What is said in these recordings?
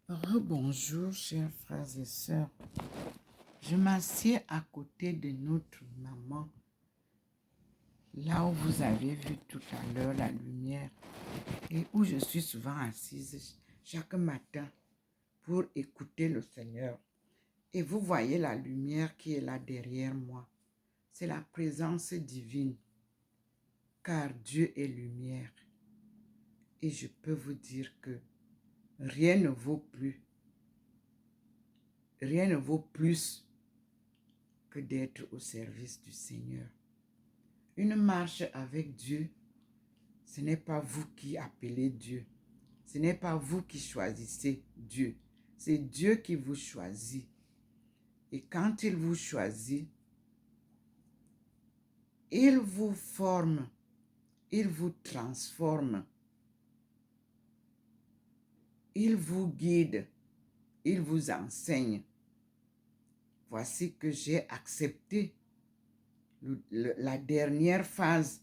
Rebonjour, chers frères et sœurs. Je m'assieds à côté de notre maman, là où vous avez vu tout à l'heure la lumière et où je suis souvent assise chaque matin pour écouter le Seigneur. Et vous voyez la lumière qui est là derrière moi. C'est la présence divine, car Dieu est lumière. Et je peux vous dire que rien ne vaut plus que d'être au service du Seigneur. Une marche avec Dieu, ce n'est pas vous qui appelez Dieu. Ce n'est pas vous qui choisissez Dieu. C'est Dieu qui vous choisit. Et quand il vous choisit, il vous forme, il vous transforme, il vous guide, il vous enseigne. Voici que j'ai accepté la dernière phase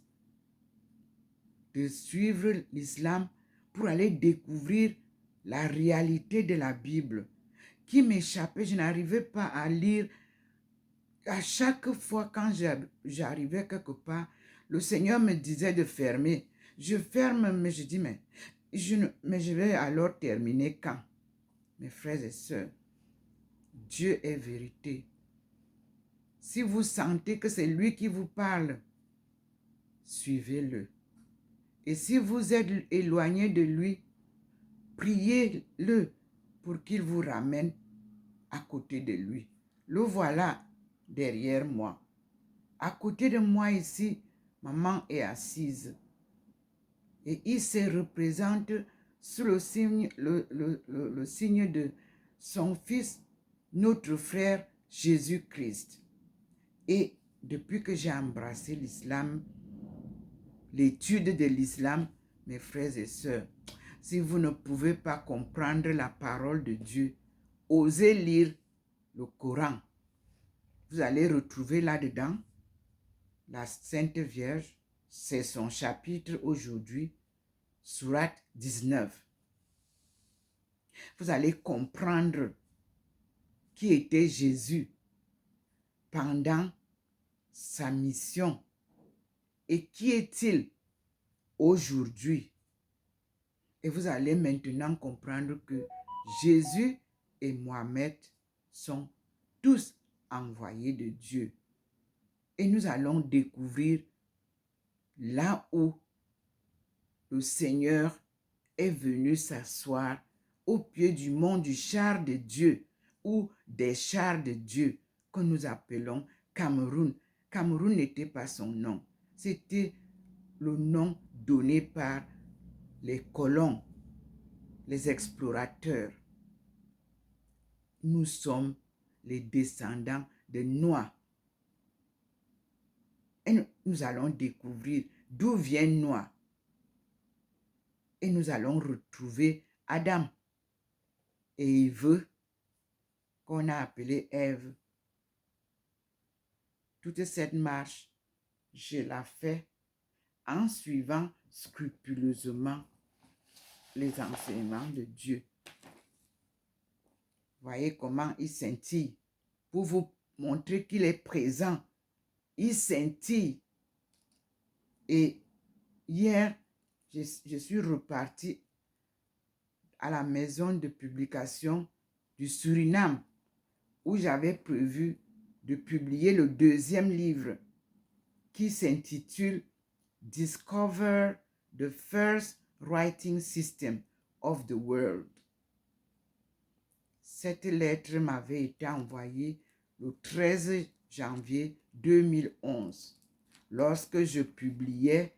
de suivre l'islam pour aller découvrir la réalité de la Bible qui m'échappait. Je n'arrivais pas à lire. À chaque fois quand j'arrivais quelque part, le Seigneur me disait de fermer. Je ferme, mais je dis, mais je vais alors terminer quand? Mes frères et sœurs, Dieu est vérité. Si vous sentez que c'est lui qui vous parle, suivez-le. Et si vous êtes éloigné de lui, priez-le pour qu'il vous ramène à côté de lui. Le voilà derrière moi. À côté de moi ici, maman est assise. Et il se représente sous le signe de son fils, notre frère Jésus-Christ. Et depuis que j'ai embrassé l'islam, l'étude de l'islam, mes frères et sœurs, si vous ne pouvez pas comprendre la parole de Dieu, osez lire le Coran. Vous allez retrouver là-dedans la Sainte Vierge, c'est son chapitre aujourd'hui, sourate 19. Vous allez comprendre qui était Jésus pendant sa mission et qui est-il aujourd'hui. Et vous allez maintenant comprendre que Jésus et Mohamed sont tous envoyés de Dieu. Et nous allons découvrir là où le Seigneur est venu s'asseoir au pied du mont du char de Dieu ou des chars de Dieu que nous appelons Cameroun. Cameroun n'était pas son nom, c'était le nom donné par les colons, les explorateurs. Nous sommes les descendants de Noah. Et nous allons découvrir d'où vient Noah. Et nous allons retrouver Adam et Ève, qu'on a appelé Ève. Toute cette marche, je la fais en suivant scrupuleusement les enseignements de Dieu. Voyez comment il scintille pour vous montrer qu'il est présent. Il scintille. Et hier, je suis reparti à la maison de publication du Suriname où j'avais prévu de publier le deuxième livre qui s'intitule Discover the First Writing System of the World. Cette lettre m'avait été envoyée le 13 janvier 2011 lorsque je publiais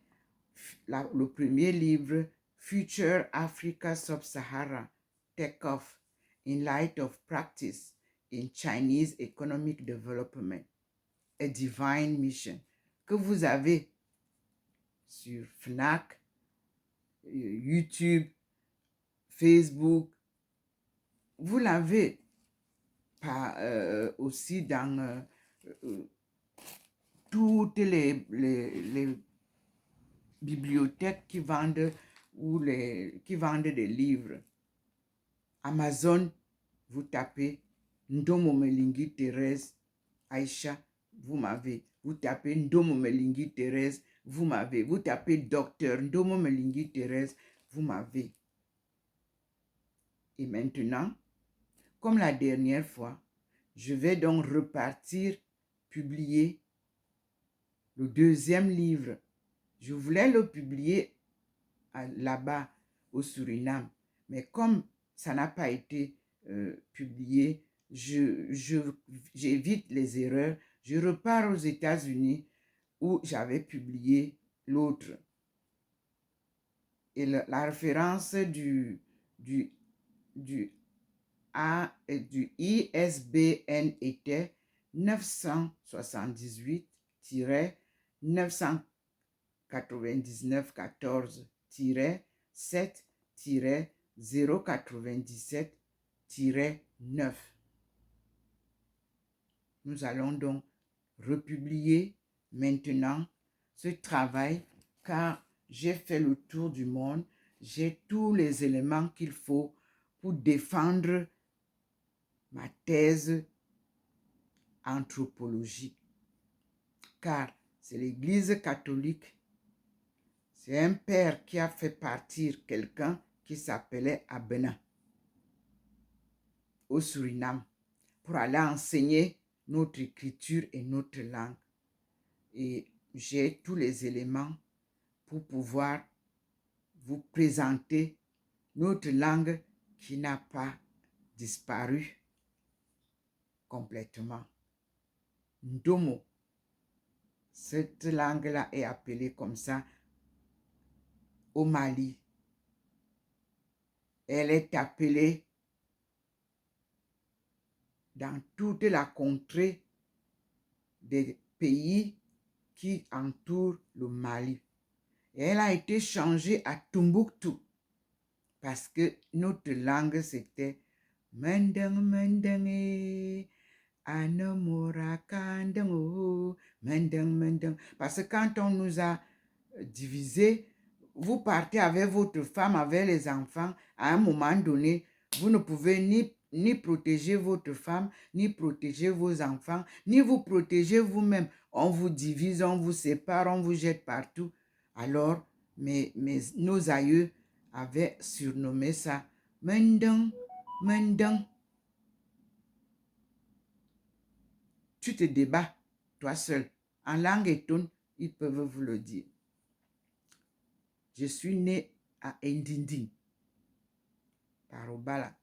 le premier livre Future Africa Sub-Sahara Take-Off in Light of Practice in Chinese Economic Development, A Divine Mission, que vous avez sur Fnac, YouTube, Facebook. Vous l'avez aussi dans toutes les bibliothèques qui vendent des livres. Amazon, vous tapez Ndomo Melingi Thérèse Aïcha, vous m'avez. Vous tapez Ndomo Melingi Thérèse, vous m'avez. Vous tapez Docteur Ndomo Melingi Thérèse, vous m'avez. Et maintenant, comme la dernière fois, je vais donc repartir publier le deuxième livre. Je voulais le publier là-bas au Suriname, mais comme ça n'a pas été publié, j'évite les erreurs. Je repars aux États-Unis où j'avais publié l'autre. Et la référence du ISBN était 978-14-7-097-9. Nous allons donc republier maintenant ce travail car j'ai fait le tour du monde. J'ai tous les éléments qu'il faut pour défendre ma thèse anthropologique. Car c'est l'Église catholique. C'est un père qui a fait partir quelqu'un qui s'appelait Abena au Suriname pour aller enseigner notre écriture et notre langue. Et j'ai tous les éléments pour pouvoir vous présenter notre langue qui n'a pas disparu complètement. Ndomo, cette langue-là est appelée comme ça au Mali. Elle est appelée dans toute la contrée des pays qui entourent le Mali. Et elle a été changée à Tombouctou parce que notre langue c'était Mendeng Mendeng Anomora Kandeng Mendeng Mendeng. Parce que quand on nous a divisés, vous partez avec votre femme, avec les enfants, à un moment donné, vous ne pouvez ni protéger votre femme, ni protéger vos enfants, ni vous protéger vous-même. On vous divise, on vous sépare, on vous jette partout. Alors, nos aïeux avaient surnommé ça Mendeng, Mendeng. Tu te débats, toi seul. En langue étonne, ils peuvent vous le dire. Je suis né à Ndindi, par Obala,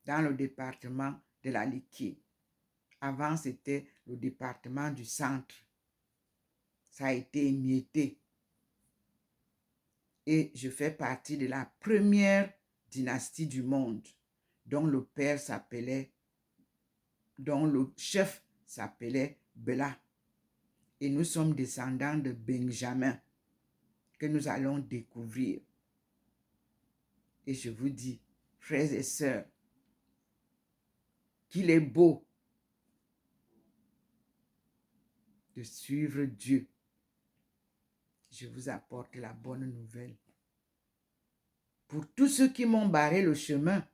dans le département de la Liké. Avant, c'était le département du centre. Ça a été émietté. Et je fais partie de la première dynastie du monde, dont le père s'appelait, dont le chef s'appelait Bela. Et nous sommes descendants de Benjamin, que nous allons découvrir. Et je vous dis, frères et sœurs, qu'il est beau de suivre Dieu. Je vous apporte la bonne nouvelle. Pour tous ceux qui m'ont barré le chemin,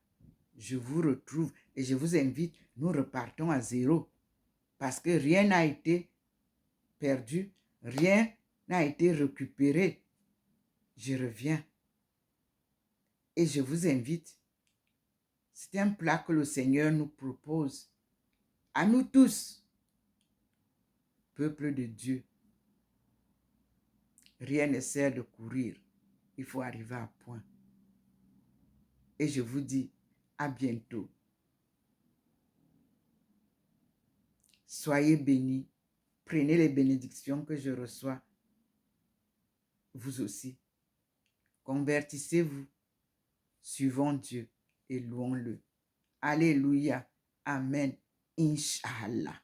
je vous retrouve et je vous invite, nous repartons à zéro. Parce que rien n'a été perdu, rien n'a été récupéré. Je reviens. Et je vous invite. C'est un plat que le Seigneur nous propose. À nous tous, peuple de Dieu. Rien ne sert de courir. Il faut arriver à point. Et je vous dis à bientôt. Soyez bénis. Prenez les bénédictions que je reçois. Vous aussi. Convertissez-vous. Suivons Dieu et louons-le. Alléluia. Amen. Inch'Allah.